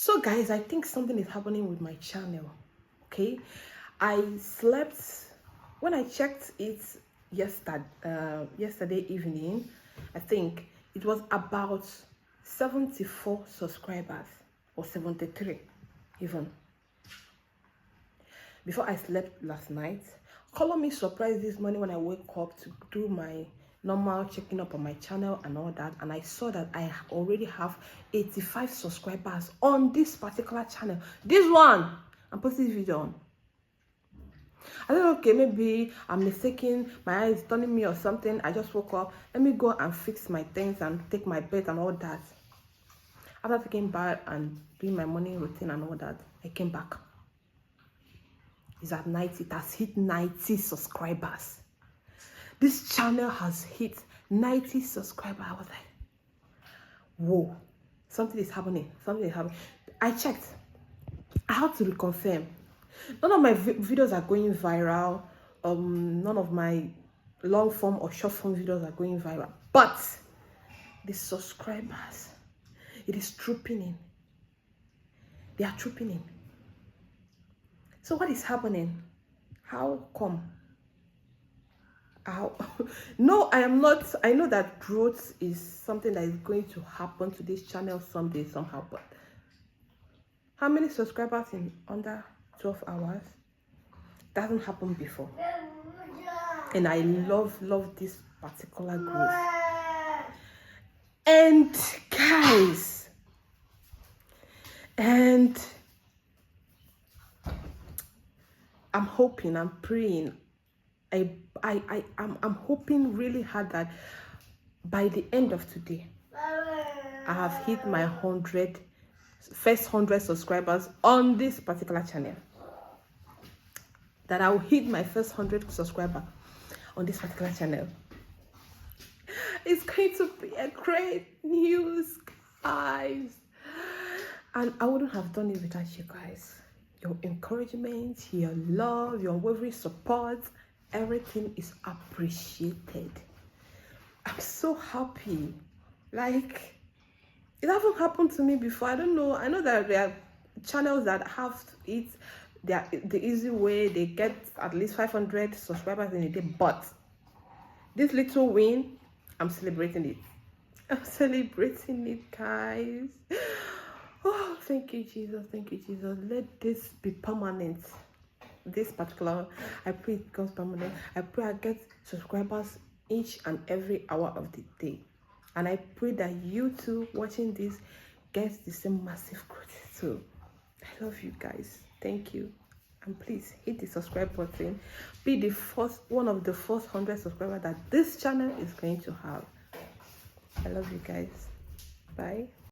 So guys, I think something is happening with my channel. Okay, I slept when I checked it yesterday evening. I think it was about 74 subscribers, or 73 even, before I slept last night. Color me surprised this morning when I wake up to do my normal checking up on my channel and all that, and I saw that I already have 85 subscribers on this particular channel. This one I'm posting this video on. I thought, okay, maybe I'm mistaken, my eye is turning me or something. I just woke up, let me go and fix my things and take my bed and all that. After taking bath and doing my morning routine and all that, I came back. It's at 90. It has hit 90 subscribers. This channel has hit 90 subscribers. I was like, whoa, something is happening. Something is happening. I checked. I had to reconfirm. None of my videos are going viral. None of my long form or short form videos are going viral. But the subscribers, it is trooping in. They are trooping in. So what is happening? How come? How? No, I am not. I know that growth is something that is going to happen to this channel someday, somehow. But how many subscribers in under 12 hours? That hasn't happened before. And I love this particular growth. And guys, and I'm hoping, I'm praying, I'm hoping really hard that by the end of today, I have hit my first 100 subscribers on this particular channel. That I will hit my first 100 subscribers on this particular channel. It's going to be a great news, guys. And I wouldn't have done it without you guys. Your encouragement, your love, your unwavering support, everything is appreciated. I'm so happy. Like, it hasn't happened to me before. I don't know. I know that there are channels that have it the easy way. They get at least 500 subscribers in a day. But this little win, I'm celebrating it. I'm celebrating it, guys. Oh, thank you, Jesus. Thank you, Jesus. Let this be permanent. This particular, I pray it becomes permanent. I pray I get subscribers each and every hour of the day. And I pray that you too, watching this, gets the same massive growth too. I love you guys. Thank you. And please hit the subscribe button. Be the one of the first 100 subscribers that this channel is going to have. I love you guys. Bye.